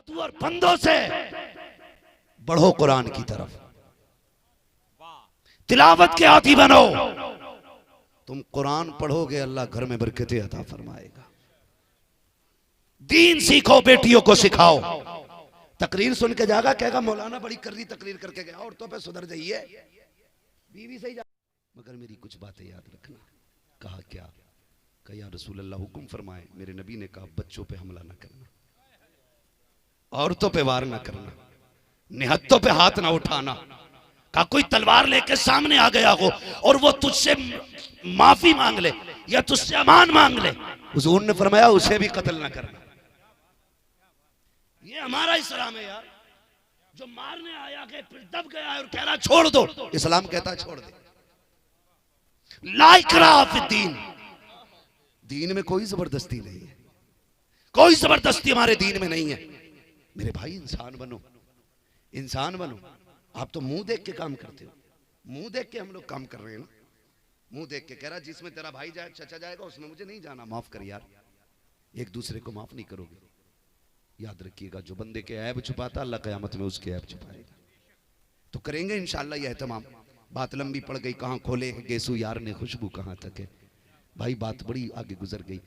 तू और बंदों से बढ़ो कुरान की तरफ, तिलावत के आदी बनो। तुम कुरान पढ़ोगे, अल्लाह घर में बरकतें अता फरमाएगा। दीन सीखो, बेटियों को सिखाओ। तकरीर सुन के जाएगा, कहेगा मौलाना बड़ी कर रही तकरीर करके गया, औरतों पे सुधर जाइए, बीवी से ही जा, मगर मेरी कुछ बातें याद रखना। कहा क्या? कहा या रसूल अल्लाह हुक्म फरमाए, मेरे नबी ने कहा बच्चों पे हमला ना करना, औरतों पे वार ना करना, निहत्तों पे हाथ ना उठाना। कहा कोई तलवार लेके सामने आ गया हो और वो तुझसे माफी मांग ले या तुझसे अमान मांग ले, हुजूर ने फरमाया उसे भी कत्ल ना करना। ये हमारा इस्लाम है यार। जो मारने आया के फिर दब गया और कह रहा छोड़ दो, इस्लाम कहता छोड़ दे। ला इकराह फिद्दीन, दीन में कोई जबरदस्ती नहीं है, कोई जबरदस्ती हमारे दीन में नहीं है। मेरे भाई इंसान बनो, इंसान बनो। आप तो मुंह देख के काम करते हो, मुंह देख के हम लोग काम कर रहे हैं ना। मुंह देख के कह रहा जिसमें तेरा भाई जाए चचा जाएगा उसमें मुझे नहीं जाना, माफ कर यार। एक दूसरे को माफ नहीं करोगे, याद रखिएगा जो बंदे के ऐब छुपाता अल्लाह क़यामत में उसके ऐब छुपाएगा। तो करेंगे इंशाअल्लाह ये एहतमाम। बात लंबी पड़ गई, कहाँ खोले हैं गेसू यार ने खुशबू कहाँ तक है। भाई बात बड़ी आगे गुजर गई,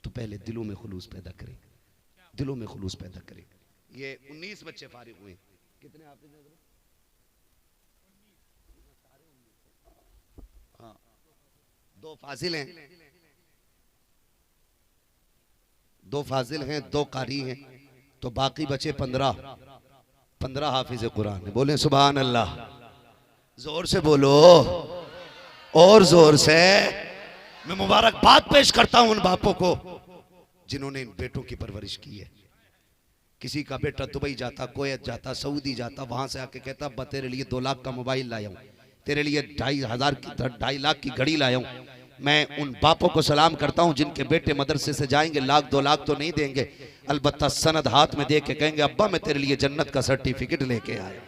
तो पहले दिलों में खुलूस पैदा करें, दिलों में खुलूस पैदा करें। ये 19 बच्चे फारिग हुए, कितने हाफिज हैं? हाँ, 2 फाजिल हैं, 2 फाजिल हैं, 2 कारी हैं, तो बाकी बचे 15 हाफिज कुरान है। बोले सुभान अल्लाह, जोर से बोलो और जोर से। मैं मुबारकबाद पेश करता हूं उन बापों को जिन्होंने इन बेटों की परवरिश की है। किसी का बेटा दुबई जाता, कुवैत जाता, सऊदी जाता, वहां से आके कहता बा तेरे लिए 2 लाख का मोबाइल लाया हूं, तेरे लिए 2.5 लाख की घड़ी लाया हूं। मैं उन बापों को सलाम करता हूं जिनके बेटे मदरसे से जाएंगे, 1-2 लाख तो नहीं देंगे, अलबत्ता सनद हाथ में दे के कहेंगे अब्बा मैं तेरे लिए जन्नत का सर्टिफिकेट लेके आया।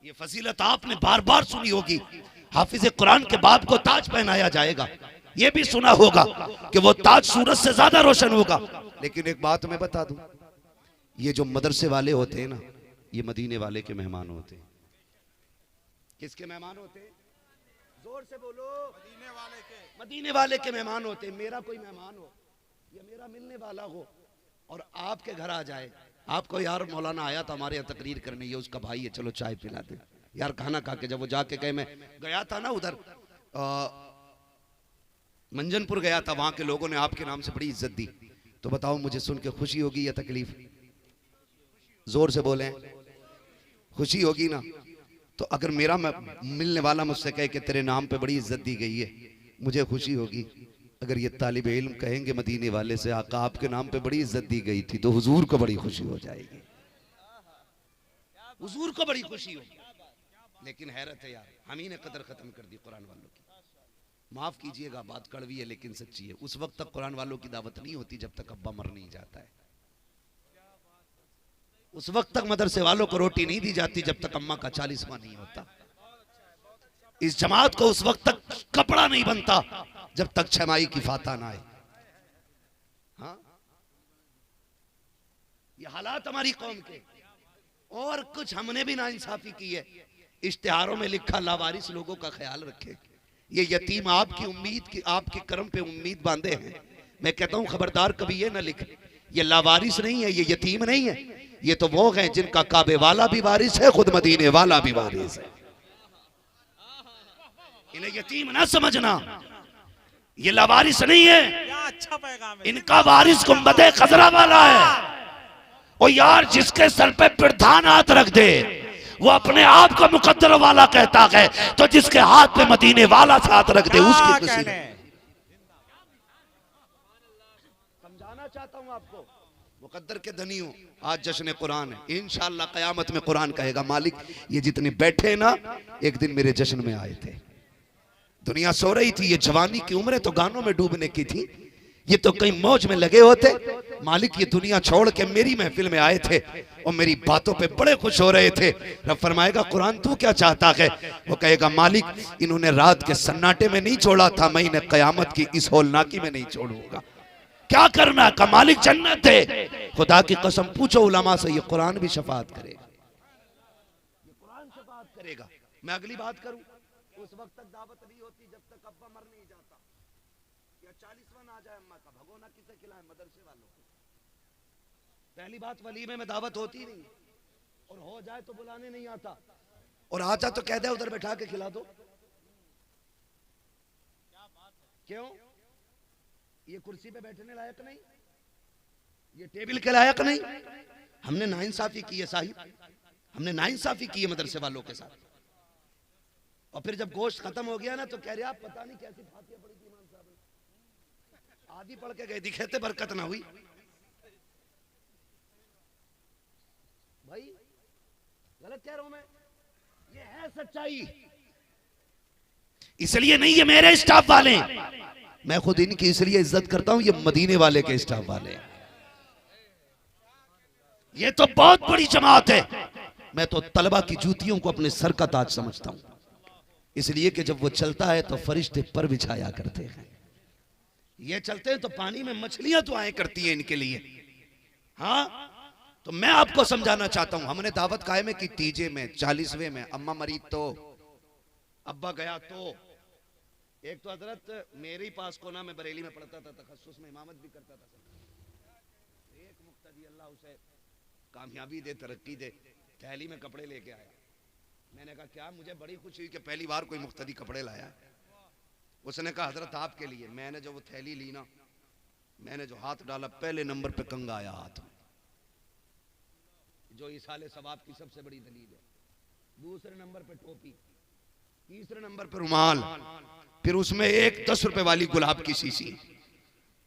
ये फजीलत आपने बार बार सुनी होगी। हाफिज कुरान के बाप को ताज पहनाया जाएगा, ये भी सुना होगा कि वो ताज सूरज से ज्यादा रोशन होगा। लेकिन एक बात मैं बता दूं, ये जो मदरसे वाले होते हैं ना, ये मदीने वाले के मेहमान होते हैं। किसके मेहमान होते हैं? जोर से बोलो। मदीने वाले के मेहमान होते हैं। मेरा कोई मेहमान हो या मेरा मिलने वाला हो और आपके घर आ जाए, आपको यार मौलाना आया था हमारे यहाँ तकरीर करने, ये उसका भाई है, चलो चाय पिला दे यार, खाना खा के। जब वो जाके कहे मैं गया था ना उधर मंजनपुर गया था, वहां के लोगों ने आपके नाम से बड़ी इज्जत दी, तो बताओ मुझे सुन के खुशी होगी या तकलीफ? जोर से बोले, खुशी होगी ना। तो अगर मेरा मिलने वाला मुझसे कहे कि तेरे नाम पे बड़ी इज्जत दी गई है, मुझे खुशी होगी। अगर ये तालिब इल्म कहेंगे मदीने वाले से आका आपके नाम पे बड़ी इज्जत दी गई थी, तो हुजूर को बड़ी खुशी हो जाएगी, हुजूर को बड़ी खुशी होगी। लेकिन हैरत है यार, हम ही ने कदर खत्म कर दी कुरान वालों की। माफ कीजिएगा बात कड़वी है लेकिन सच्ची है। उस वक्त तक कुरान वालों की दावत नहीं होती जब तक अब्बा मर नहीं जाता है। उस वक्त तक मदरसे वालों को रोटी नहीं दी जाती जब तक अम्मा का 40वां नहीं होता। इस जमात को उस वक्त तक कपड़ा नहीं बनता जब तक छमाई की फाता ना आए। हाँ, ये हालात हमारी कौम के। और कुछ हमने भी नाइंसाफी की है। इश्तिहारों में लिखा लावारिस लोगों का ख्याल रखे, ये यतीम आपकी उम्मीद की, आपके कर्म पे उम्मीद बांधे हैं। मैं कहता हूं खबरदार कभी ये ना लिख, ये लावारिस नहीं है, ये यतीम नहीं है, ये तो वो हैं जिनका काबे वाला भी वारिस है, खुद मदीने वाला भी वारिस है। इन्हें यतीम ना समझना, ये लावारिस नहीं है, अच्छा पैगाम है। इनका वारिस गुंबदे खजरा वाला है। और यार जिसके सर पे प्रधान हाथ रख दे वो अपने आप को मुकद्दर वाला कहता है, तो जिसके हाथ पे मदीने वाला हाथ रख दे उसकी खुशी। समझाना चाहता हूं आपको, मुकद्दर के धनी हो। आज जश्न कुरान है, इंशाअल्लाह कयामत में कुरान कहेगा मालिक ये जितने बैठे ना एक दिन मेरे जश्न में आए थे। दुनिया सो रही थी, ये जवानी की उम्र तो गानों में डूबने की थी, ये तो कहीं मौज में लगे होते। मालिक ये दुनिया छोड़ के मेरी महफिल में आए थे और मेरी बातों पे बड़े खुश हो रहे थे। रब फरमाएगा कुरान तू क्या चाहता है? वो कहेगा मालिक इन्होंने रात के सन्नाटे में नहीं छोड़ा था, मैं इन्हें कयामत की इस होलनाकी में नहीं छोड़ूंगा। क्या करना का मालिक जन्नत है। खुदा की कसम पूछो उलमा से, ये कुरान भी शफात करेगा, ये कुरान शफात करेगा। मैं अगली बात करूं, उस वक्त तक दावत नहीं होती जब तक अब्बा मर नहीं जाता, या 40वां आ जाए अम्मा का, भगोना किसे खिलाए, मदरसे वालों को। पहली बात, वलीमे में दावत होती नहीं, और हो जाए तो बुलाने नहीं आता, और आता तो कह दे उधर बैठा के खिला दो। क्यों? ये कुर्सी पे बैठने लायक नहीं, ये टेबल के लायक नहीं। हमने नाइंसाफी की है साहिब, हमने नाइंसाफी की है मदरसे वालों के साथ। और फिर जब गोश्त खत्म हो गया ना तो कह रहे आप पता नहीं कैसी फातिया पड़ी थी इमाम साहब ने, आधी पढ़ के गए थी, कहते बरकत ना हुई। भाई गलत कह रहा हूं मैं, ये है सच्चाई। इसलिए नहीं ये मेरे स्टाफ वाले, मैं खुद इनकी इसलिए इज्जत करता हूं, ये मदीने वाले के स्टाफ वाले, ये तो बहुत बड़ी जमात है। मैं तो तलबा की जूतियों को अपने सर का ताज समझता हूं, इसलिए कि जब वो चलता है तो फरिश्ते पर बिछाया करते हैं। ये चलते हैं तो पानी में मछलियां तो आए करती हैं इनके लिए। हाँ, तो मैं आपको समझाना चाहता हूं, हमने दावत कायमे की तीजे में, 40वें में, अम्मा मरी तो, अब्बा गया तो। एक तो हजरत मेरे ही पास कोना में बरेली में पढ़ता था, तखस्सुस में इमामत भी करता था। एक मुक्तदी अल्लाह उसे कामयाबी दे, तरक्की दे, थैली में कपड़े लेके आया। मैंने कहा क्या? मुझे बड़ी खुशी हुई कि पहली बार कोई मुक्तदी कपड़े लाया। उसने कहा हजरत आपके लिए। मैंने जो वो थैली ली ना, मैंने जो हाथ डाला, पहले नंबर पे कंगा आया हाथ में, जो इसाले सवाब की सबसे बड़ी दलील है। दूसरे नंबर पे टोपी, तीसरे नंबर पे रुमाल, फिर उसमें एक 10 रुपए वाली गुलाब की शीशी।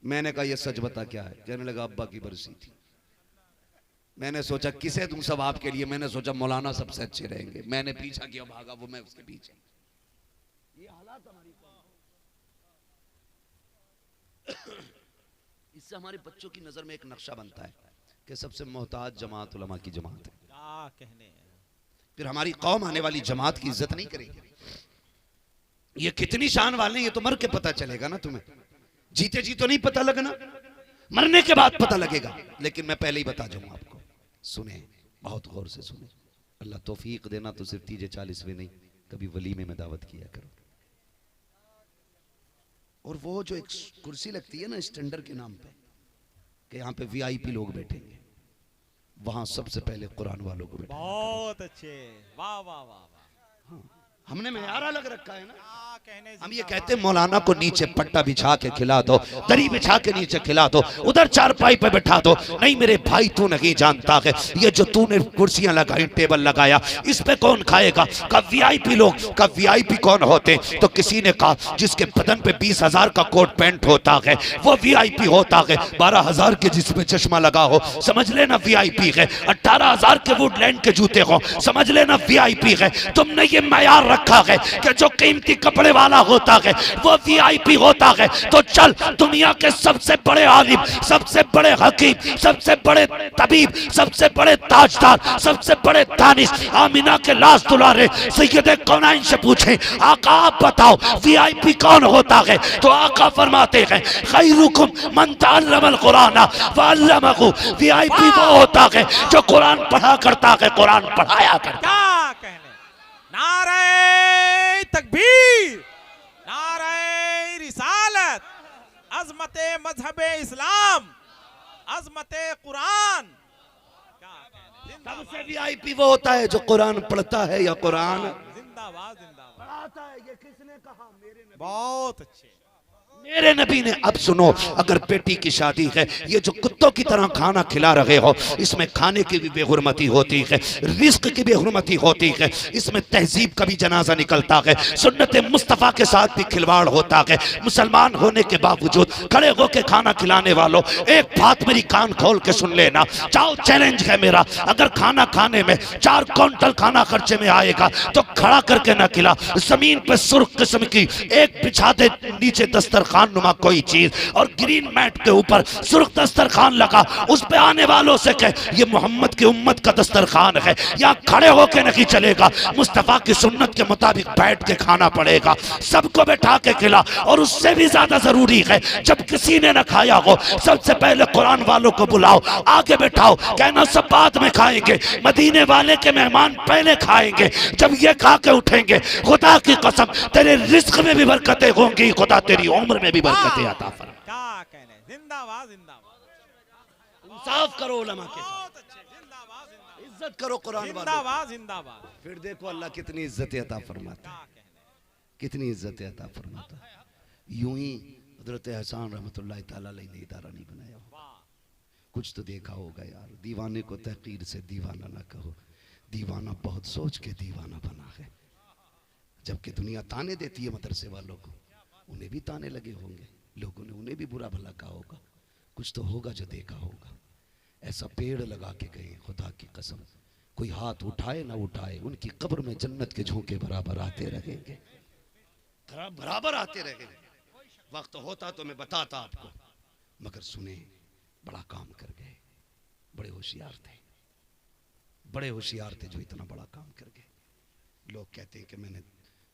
मैंने कहा ये सच बता क्या है? कहने लगा अब्बा की बरसी थी। मैंने सोचा किसे दूं सब आपके लिए, मैंने सोचा मौलाना सबसे अच्छे रहेंगे। मैंने पीछा किया, भागा वो, मैं उसके पीछे। ये हालात हमारी इससे हमारे बच्चों की नजर में एक नक्शा बनता है कि सबसे मोहताज जमात उलमा की जमात है। क्या कहने, फिर हमारी कौम आने वाली जमात की इज्जत नहीं करेगी। ये कितनी शान वाले, ये तो मर के पता चलेगा ना तुम्हें, जीते जी तो नहीं पता लगना, मरने के बाद पता लगेगा। लेकिन मैं पहले ही बता जाऊं आपको, सुने बहुत गौर से सुने। अल्लाह तौफीक देना तो सिर्फ तीजे 40वें नहीं, कभी वलीमे में दावत किया करो। और वो जो एक कुर्सी लगती है ना स्टैंडर्ड के नाम पे, कि यहाँ पे वीआईपी लोग बैठेंगे, वहां सबसे पहले कुरान वालों को बैठा। बहुत अच्छे, वाह वाह वाह वाह। हाँ, हमने मेयार अलग रखा है ना। कहने हम ये कहते हैं मौलाना को नीचे पट्टा बिछा के खिला दो, दरी बिछा के नीचे खिला दो, उधर चारपाई पे बैठा दो। नहीं मेरे भाई, तू नहीं जानता है ये जो तूने कुर्सियां लगाई, टेबल लगाया, इस पे कौन खाएगा? का वीआईपी लोग। का वीआईपी कौन होते? तो किसी ने कहा जिसके बदन पे 20,000 का कोट पैंट होता है वो वीआईपी होता है। 12,000 के जिसमें चश्मा लगा हो समझ लेना वीआईपी है। 18,000 के वुडलैंड के जूते हो समझ लेना वीआईपी है। तुमने ये मयार रखा है कि जो कीमती कपड़े वाला होता है वो वीआईपी होता है। तो चल, दुनिया के सबसे बड़े आलिम, सबसे बड़े हकीम, सबसे बड़े तबीब, सबसे बड़े ताजदार, सबसे बड़े दानिश, आमिना के लाश दुलारे सैयदे कौनाइन से पूछें, आका आप बताओ वीआईपी कौन होता है? तो आका फरमाते हैं खैरुकुम मन तअल्लमल कुरान व अल्लमहु। वीआईपी वो होता है जो कुरान पढ़ा करता है, कुरान पढ़ाया करता। क्या कहने, नारे तकबीर, नारे रिसालत, अजमते मजहबे इस्लाम, अजमते कुरान। क्या कहने, सबसे वीआईपी वो होता है जो कुरान पढ़ता है या कुरान जिंदाबाद जिंदाबाद पढ़ाता है। ये किसने कहा? मेरे नबी। बहुत अच्छे, मेरे नबी ने। अब सुनो, अगर बेटी की शादी है, ये जो कुत्तों की तरह खाना खिला रहे हो, इसमें खाने की भी बेहुरमती होती है, रिस्क की बेहुरमती होती है, इसमें तहजीब का भी जनाजा निकलता है, सुन्नत मुस्तफ़ा के साथ भी खिलवाड़ होता है। मुसलमान होने के बावजूद खड़े होकर खाना खिलाने वालों, एक बात मेरी कान खोल के सुन लेना, जाओ चैलेंज है मेरा, अगर खाना खाने में 4 क्विंटल खाना खर्चे में आएगा तो खड़ा करके ना खिला, जमीन पे सुर्ख किस्म की एक बिछा दे नीचे दस्तर दस्तरखान नुमा कोई चीज, और ग्रीन मैट के ऊपर सुर्ख दस्तरखान लगा, उस पे आने वालों से कह ये मोहम्मद की उम्मत का दस्तरखान है, यहाँ खड़े होके नहीं चलेगा, मुस्तफा की सुन्नत के मुताबिक बैठ के खाना पड़ेगा, सबको बैठा के खिला। और उससे भी ज्यादा जरूरी है जब किसी ने ना खाया हो, सबसे पहले कुरान वालों को बुलाओ, आगे बैठाओ, कहना सब बाद में खाएंगे, मदीने वाले के मेहमान पहले खाएंगे, जब ये खा के उठेंगे खुदा की कसम तेरे रिस्क में भी बरकतें होंगी, खुदा तेरी उम्र में भी बरकतें अता फरमा। क्या कहने, जिंदाबाद जिंदाबाद, इंसाफ करो उलमा के साथ, बहुत अच्छे, जिंदाबाद जिंदाबाद, इज्जत करो कुरान वालों की। जिंदाबाद जिंदाबाद। फिर देखो अल्लाह कितनी इज्जत अता फरमाता है, कितनी इज्जत अता फरमाता है। यूं ही हजरत एहसान रहमतुल्लाह ताला अलैह ने इदारा नहीं बनाया हो, कुछ तो देखा होगा यार। दीवाने को तहकीर से दीवाना ना कहो, दीवाना बहुत सोच के दीवाना बना है। जबकि दुनिया ताने देती है मदरसे वालों को, उन्हें भी ताने लगे होंगे, लोगों ने उन्हें भी बुरा भला कहा होगा, कुछ तो होगा जो देखा होगा। ऐसा पेड़ लगा के गए, खुदा की कसम कोई हाथ उठाए ना उठाए, उनकी कब्र में जन्नत के झोंके बराबर आते रहेंगे, बराबर आते रहेंगे। वक्त होता तो मैं बताता आपको, मगर सुने बड़ा काम कर गए, बड़े होशियार थे, बड़े होशियार थे जो इतना बड़ा काम कर गए। लोग कहते हैं कि मैंने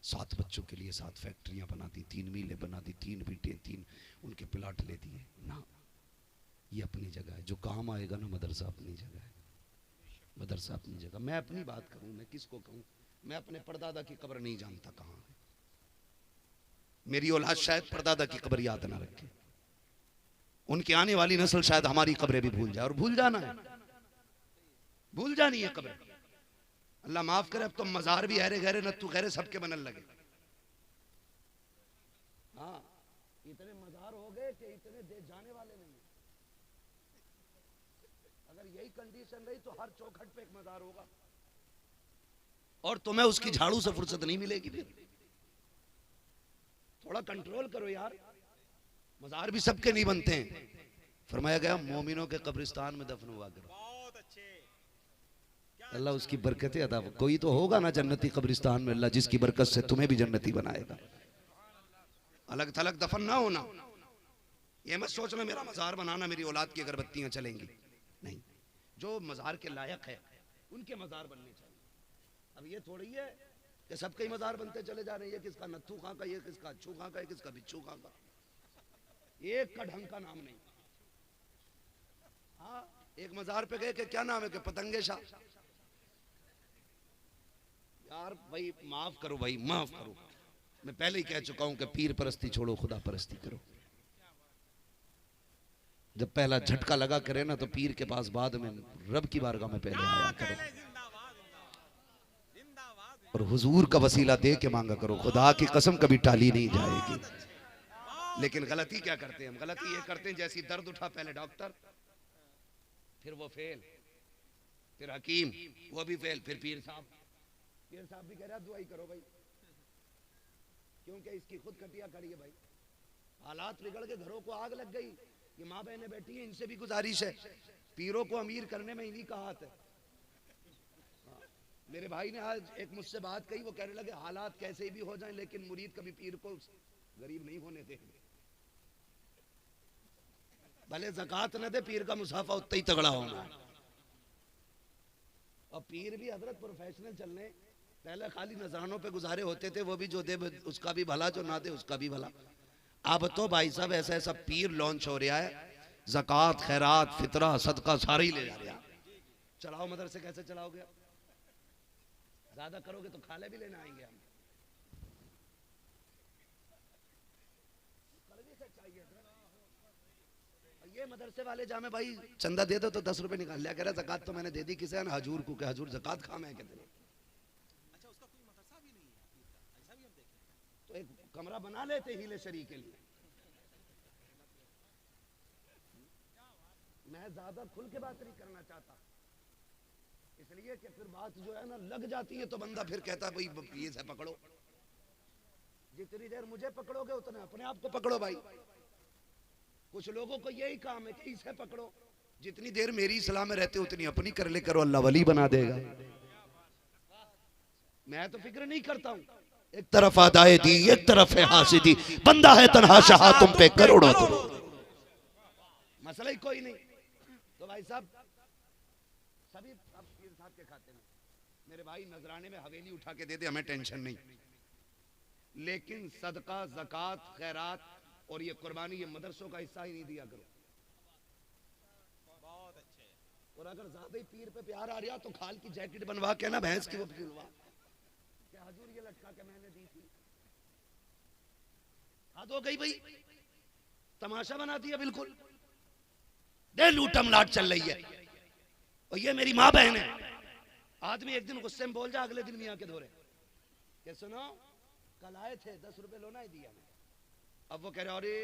7 बच्चों के लिए 7 फैक्ट्रियां बना दी, 3 मीलें बना दी, 3 बीटे, 3 उनके प्लाट ले दिए ना। ये अपनी जगह है, जो काम आएगा ना मदरसा अपनी जगह है, मदरसा अपनी जगह। मैं अपनी बात करूं, मैं किसको कहूं, मैं अपने परदादा की कब्र नहीं जानता कहां है, मेरी औलाद शायद परदादा की कब्र याद ना रखे, उनकी आने वाली नस्ल शायद हमारी कब्रें भी भूल जाए, और भूल जाना है, भूल जानी है कब्र। अल्लाह माफ करे, अब तो मजार भी हरे गहरे नत्थु गहरे सबके बनल लगे। हाँ, इतने मजार हो गए कि इतने दे जाने वाले नहीं। अगर यही कंडीशन रही तो हर चौखट पे एक मजार होगा, और तुम्हें उसकी झाड़ू से फुर्सत नहीं मिलेगी। फिर थोड़ा कंट्रोल करो यार, मजार भी सबके नहीं बनते हैं। फरमाया गया मोमिनों के कब्रिस्तान में दफन हुआ करो, बहुत अच्छे, अल्लाह उसकी बरकतें अता। कोई तो होगा ना जन्नती कब्रिस्तान में, अल्लाह जिसकी बरकत से तुम्हें भी जन्नती बनाएगा। अलग थलग दफन ना होना, ये मत सोचना मेरा मजार बनाना मेरी औलाद की अगरबत्तियां चलेंगी, नहीं। जो मजार के लायक है उनके मजार बनने चाहिए। अब ये थोड़ी है कि सबके ही मजार बनते चले जा रहे हैं, ये किसका नत्थू खां का, ये किसका अच्छू खां का, ये किसका बिच्छू खां का, एक का ढंग का नाम नहीं। हाँ, एक मजार पे गए कि क्या नाम है कि पतंगे शाह। यार भाई माफ करो, भाई माफ करो, मैं पहले ही कह चुका हूं कि पीर परस्ती छोड़ो, खुदा परस्ती करो। जब पहला झटका लगा करे ना तो पीर के पास बाद में रब की बारगाह में पहले आया करो, और हुजूर का वसीला दे के मांगा करो, खुदा की कसम कभी टाली नहीं जाएगी। लेकिन गलती क्या करते हैं हम, गलती ये करते हैं जैसी दर्द उठा पहले डॉक्टर, फिर वो फेल, फिर हकीम वो भी फेल, फिर पीर साहब भी कह रहा दुआई करो भाई, क्योंकि इसकी खुद कटिया खड़ी है भाई, हालात बिगड़ के घरों को आग लग गई, ये माँ बहनें बैठी हैं, इनसे भी गुजारिश है, पीरों को अमीर करने में इन्हीं का हाथ है। मेरे भाई ने आज एक मुझसे बात कही, वो कहने लगे हालात कैसे भी हो जाएं लेकिन मुरीद कभी पीर को गरीब नहीं होने देंगे, भले ज़कात न दे, पीर का मुसाफा उतना ही तगड़ा होना। और पीर भी हजरत प्रोफेशनल चलने, पहले खाली नजरानों पे गुजारे होते थे, वो भी जो दे उसका भी भला, जो ना दे उसका भी भला। अब तो भाई साहब ऐसा ऐसा पीर लॉन्च हो रहा है, ज़कात खैरात फितरा सदका सारे ही ले जा रहा है। चलाओ मदरसे, कैसे चलाओगे, ज्यादा करोगे तो खाले भी लेने आएंगे हम। ये मदरसे वाले जामे भाई चंदा दे दो तो 10 रुपए निकाल लिया, कह रहा ज़कात तो मैंने दे दी किसे, हजूर को, के हजूर ज़कात खाम है कहते। अच्छा उसका कोई मदरसा भी नहीं है, ऐसा भी हम देखें तो एक कमरा बना लेते हीले शरीक के लिए। मैं ज्यादा खुल के बात नहीं करना चाहता, इसलिए कि फिर बात जो है ना लग जाती है तो बंदा फिर कहता है भाई ये से पकड़ो, जितनी देर मुझे पकड़ोगे उतना अपने आप को पकड़ो भाई। कुछ लोगों को यही काम है कि इसे पकड़ो, जितनी देर मेरी इस्लाम में रहते उतनी अपनी कर ले करो, अल्लाह वली बना देगा। मैं तो फिक्र नहीं करता हूं, एक तरफ आदाए दी, एक तरफ है हासिदी, बंदा है तन्हा शाह तुम पे करोड़ों दरूद। मसला ही कोई नहीं। तो भाई साहब सभी अब पीर साहब के खाते में, मेरे भाई नजराने में हवेली उठा के दे दे, हमें टेंशन नहीं, लेकिन सदका, ज़कात, खैरात और ये कुर्बानी, ये मदरसों का हिस्सा ही नहीं दिया करो। बहुत अच्छे। और अगर ज्यादा ही पीर पे प्यार आ रहा तो खाल की जैकेट बनवा के ना भैंस की वो सिलवा, क्या हजूर ये लटका के मैंने दी थी, हद हो गई भाई, तमाशा बना दिया बिल्कुल। दे लूटम लाट चल रही है, और ये मेरी माँ बहन है। आदमी एक दिन गुस्से में बोल जा, अगले दिन मियाँ के धोरे कि सुनो कल आए थे 10 रुपए लो ना दिया मैं। अब वो कह रहे अरे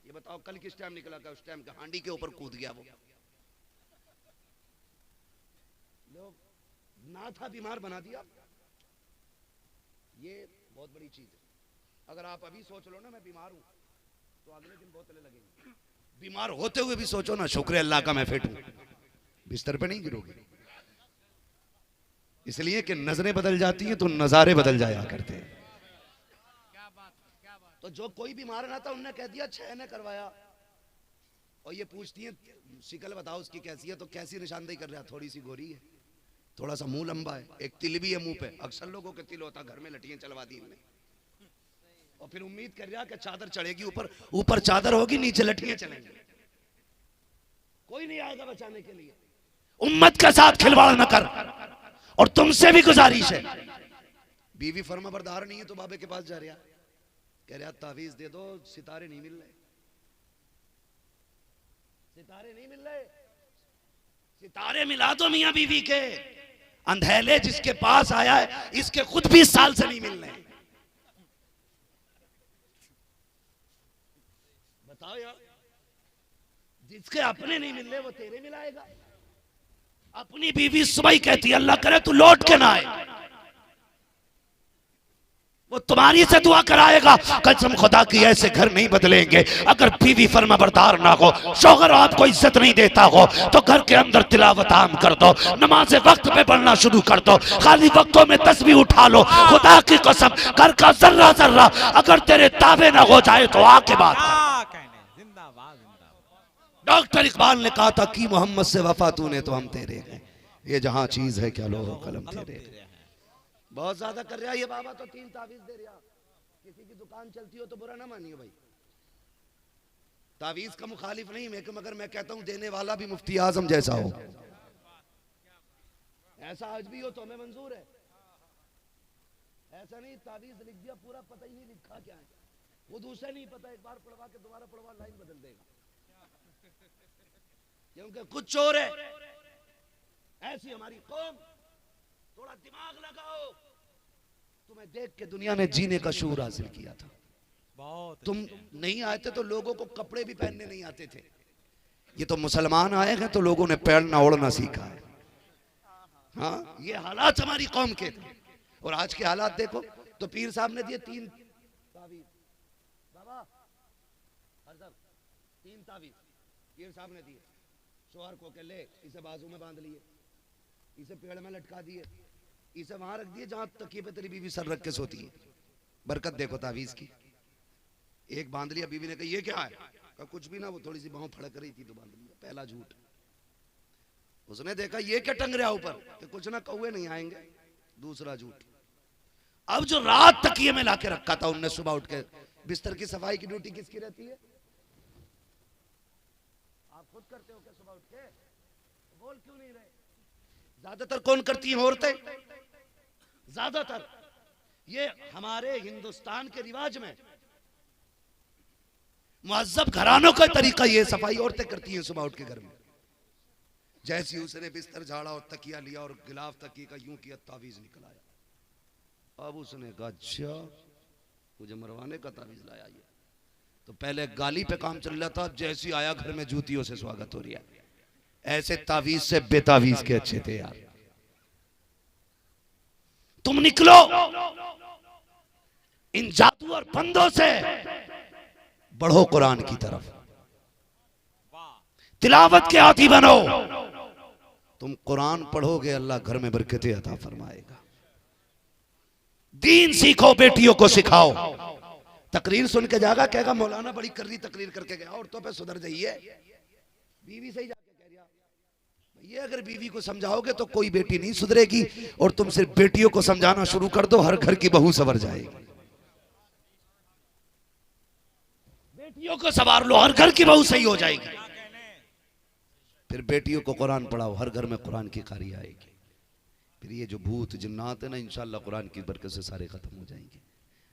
ये बताओ कल किस टाइम निकला था, उस टाइम के हांडी के ऊपर कूद गया वो। लोग ना था बीमार बना दिया। ये बहुत बड़ी चीज है। अगर आप अभी सोच लो ना मैं बीमार हूं तो अगले दिन बोतलें लगेंगी। बीमार होते हुए भी सोचो ना शुक्र अल्लाह का मैं फिट हूं, बिस्तर पे नहीं गिरोगे। इसलिए कि नजरें बदल जाती हैं तो नजारे बदल जाया करते हैं। तो जो कोई बीमार ना था उनने कह दिया 6 ने करवाया, और ये पूछती है शिकल बताओ उसकी कैसी है, तो कैसी निशानदेही कर रहा है, थोड़ी सी गोरी है, थोड़ा सा मुंह लंबा है, एक तिल भी है मुंह पे। अक्सर लोगों के तिल होता, घर में लठियां चलवा दी इनने, और फिर उम्मीद कर रहा कि चादर चढ़ेगी ऊपर, ऊपर चादर होगी नीचे लठियां चलेंगी, कोई नहीं आएगा बचाने के लिए। उम्मत के साथ खिलवाड़ न कर। और तुमसे भी गुजारिश है, बीवी फर्मा बरदार नहीं है तो बाबे के पास जा रहा, कह रहा तावीज दे दो, सितारे नहीं मिल रहे, सितारे नहीं मिल रहे, सितारे मिला दो मियां बीवी के। अंधेले जिसके पास आया है इसके खुद 20 साल से नहीं मिल रहे। बताओ यार, जिसके अपने नहीं मिल रहे वो तेरे मिलाएगा। अपनी बीवी सुबह ही कहती है अल्लाह करे तू लौट के ना आए, वो तुम्हारी से दुआ कराएगा। कसम खुदा की ऐसे घर नहीं बदलेंगे। अगर बीवी फर्मा बरदार ना हो, शौहर आपको इज्जत नहीं देता हो, तो घर के अंदर तिलावत आम कर दो, नमाज वक्त पे पढ़ना शुरू कर दो, खाली वक्तों में तस्बीह उठा लो। खुदा की कसम घर का जर्रा जर्रा अगर तेरे ताबे ना हो जाए तो आके बात। डॉक्टर इकबाल ने कहा था कि मोहम्मद से वफा तूने तो हम तेरे हैं, ये जहां चीज है क्या लोहो कलम तेरे। बहुत ज्यादा कर रहा है ये बाबा, तो 3 तावीज दे रहा। किसी की दुकान चलती हो तो बुरा ना मानियो भाई, तावीज का मुखालिफ नहीं मैं, मगर मैं कहता हूं देने वाला भी मुफ्ती आजम जैसा हो। ऐसा आज भी हो तो हमें मंजूर है, ऐसा नहीं तावीज लिख दिया पूरा पता ही नहीं लिखा क्या है, वो दूसरा नहीं पता, एक बार पढ़वा के दोबारा पढ़वा लाइन बदल देगा, क्योंकि कुछ चोर है। ऐसी हमारी कौम, थोड़ा दिमाग लगाओ। तुम्हें देख के दुनिया ने जीने का शूर हासिल किया था। तुम नहीं आए थे तो लोगों को कपड़े भी पहनने नहीं आते थे। ये तो मुसलमान आए हैं तो लोगों ने पहनना ओढ़ना सीखा है। हाँ, ये हालात हमारी कौम के थे। और आज के हालात देखो तो पीर साहब ने दिए 3 तावीज। बाबा 3 तावीज पीर साहब ने दिए। शोहर को के ले, इसे बाजू में बांध लिए, इसे पेड़ में लटका दिए, इसे वहां रख दिए जहां तकिए पे तेरी बीवी सर रख के सोती है। बरकत देखो तावीज की। एक बांध लिया, बीवी ने कहा ये क्या है, कहा कुछ भी ना, वो थोड़ी सी बाहों फड़क रही थी तो बांध लिया। पहला झूठ। उसने देखा ये क्या टंग रहा ऊपर, कि कुछ ना कौवे नहीं आएंगे। दूसरा झूठ। अब जो रात तकिए में लाके रखा था उनने, सुबह उठ के बिस्तर की सफाई की ड्यूटी किसकी रहती है? आप खुद करते हो क्या सुबह उठ के? बोल क्यों नहीं रहे? ज्यादातर कौन करती हैं? औरतें ज्यादातर। ये हमारे हिंदुस्तान के रिवाज में मुअज्जब घरानों का तरीका ये, सफाई औरतें करती हैं सुबह उठ के घर में। जैसी उसने बिस्तर झाड़ा और तकिया लिया और गिलाफ तकिए का यूं किया, तावीज निकल आया। अब उसने कहा अच्छा मुझे मरवाने का तावीज लाया ये। तो पहले गाली पे काम चल रहा था, जैसी आया घर में जूतियों से स्वागत हो रहा है। ऐसे तावीज से बेतावीज के अच्छे थे यार। तुम निकलो इन जादू और फंदों से, बढ़ो कुरान की तरफ, तिलावत के आदी बनो। तुम कुरान पढ़ोगे अल्लाह घर में बरकतें अता फरमाएगा। दीन सीखो, बेटियों को सिखाओ। तकरीर सुन के जाएगा, कहेगा मौलाना बड़ी कर्री तकरीर करके गया, औरतों पे सुधर जाइए। बीवी से ही जाके कह दिया, ये अगर बीवी को समझाओगे तो कोई बेटी नहीं सुधरेगी, और तुम सिर्फ बेटियों को समझाना शुरू कर दो, हर घर की बहू संवर जाएगी। बेटियों को संवार लो, हर घर की बहू सही हो जाएगी। फिर बेटियों को कुरान पढ़ाओ, हर घर में कुरान की कारी आएगी। फिर ये जो भूत जिन्नात है ना, इंशाअल्लाह कुरान की बरकत से सारे खत्म हो जाएंगे।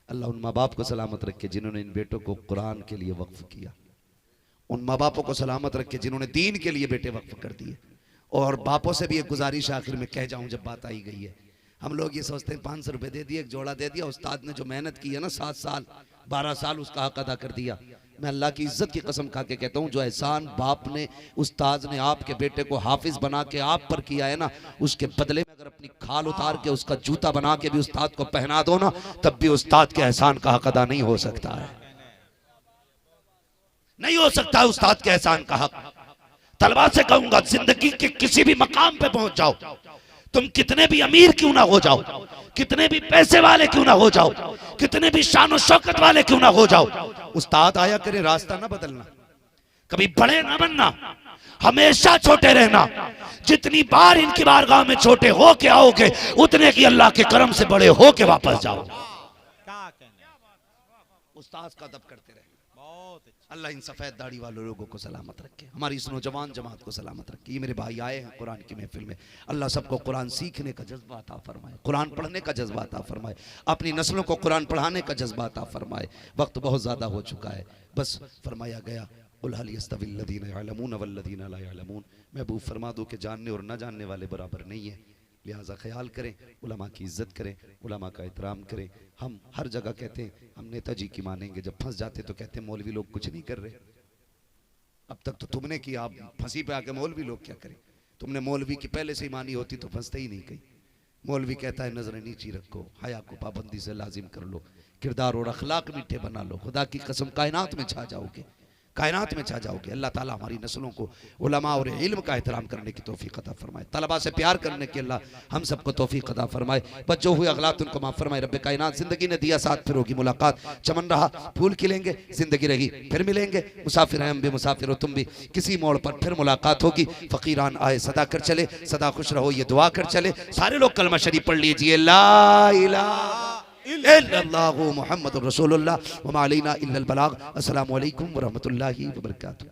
अल्लाह उन माँ बाप को सलामत रखे जिन्होंने इन बेटों को कुरान के लिए वक्फ किया। उन माँ बापों को सलामत रखे जिन्होंने दीन के लिए बेटे वक्फ कर दिए। और बापों से भी एक गुजारिश आखिर में कह जाऊं, जब बात आई गई है, हम लोग ये सोचते हैं 500 रुपए दे दिए, एक जोड़ा दे दिया, उस्ताद ने जो मेहनत की है ना 7 साल 12 साल, उसका हक अदा कर दिया। मैं अल्लाह की इज्जत की कसम खा के कहता हूँ, जो एहसान बाप ने, उस्ताद ने आपके बेटे को हाफिज बना के आप पर किया है ना, उसके बदले में अगर अपनी खाल उतार के उसका जूता बना के भी उस्ताद को पहना दो ना, तब भी उस्ताद के एहसान का हक अदा नहीं हो सकता है, नहीं हो सकता है उस्ताद के एहसान का हक। तलबा से कहूंगा, जिंदगी के किसी भी मकाम पे पहुंच जाओ, तुम कितने भी अमीर क्यों ना हो जाओ, कितने भी पैसे वाले क्यों ना हो जाओ, कितने भी शान और शौकत वाले क्यों ना हो जाओ, उस्ताद आया करे, रास्ता ना बदलना, कभी बड़े ना बनना, हमेशा छोटे रहना। जितनी बार इनकी बारगाह में छोटे हो के आओगे, उतने की अल्लाह के करम से बड़े हो के वापस जाओ। क्या कहने, उस्ताद का अदब करते रहे। बहुत अच्छा। अल्लाह इन सफेद दाढ़ी वाले लोगों को सलामत रखे, हमारी इस नौजवान जमात को सलामत रखे। ये मेरे भाई आए हैं कुरान की महफिल में, अल्लाह सबको कुरान सीखने का जज्बा अता फरमाए, कुरान पढ़ने का जज्बा अता फरमाए, अपनी नस्लों को कुरान पढ़ाने का जज्बा अता फरमाए। वक्त बहुत ज़्यादा हो चुका है, बस फरमाया गया, कुल हल यस्तविल लदीना यअलमून वल्लदीना ला यअलमून। महबूब फरमा दो कि जानने और न जानने वाले बराबर नहीं है, लिहाजा ख्याल करें, उलमा की इज्जत करें, उलमा का एहतराम करें। हम हर जगह कहते हैं हम नेताजी की मानेंगे, जब फंस जाते तो कहते हैं मौलवी लोग कुछ नहीं कर रहे। अब तक तो तुमने किया, आप फंसी पे आके मौलवी लोग क्या करें? तुमने मौलवी की पहले से ही मानी होती तो फंसते ही नहीं कहीं। मौलवी कहता है नजरें नीची रखो, हया को पाबंदी से लाजिम कर लो, किरदार और अखलाक मीठे बना लो, खुदा की कसम कायनात में छा जाओगे, कायनात में छा जाओगे। अल्लाह ताला हमारी नस्लों को उलमा और इल्म का एहतराम करने की तौफीक अता फरमाए, तलबा से प्यार करने की अल्लाह हम सबको तौफीक अता फरमाए। बच्चों हुए अगलात उनको माफ फरमाए। रब्बे कायनात जिंदगी ने दिया साथ, फिर होगी मुलाकात, चमन रहा फूल खिलेंगे, जिंदगी रही फिर मिलेंगे, मुसाफिर हैं हम भी मुसाफिर हो तुम भी, किसी मोड़ पर फिर मुलाकात होगी। फ़कीरान आए सदा कर चले, सदा खुश रहो ये दुआ कर चले। सारे लोग कलमा शरीफ पढ़ लीजिए, ला इलाहा इल्लल्लाहु मुहम्मदुर रसूलुल्लाह व मा अलैना इल्लल बलाग। अस्सलामु अलैकुम व रहमतुल्लाहि व बरकातुहू।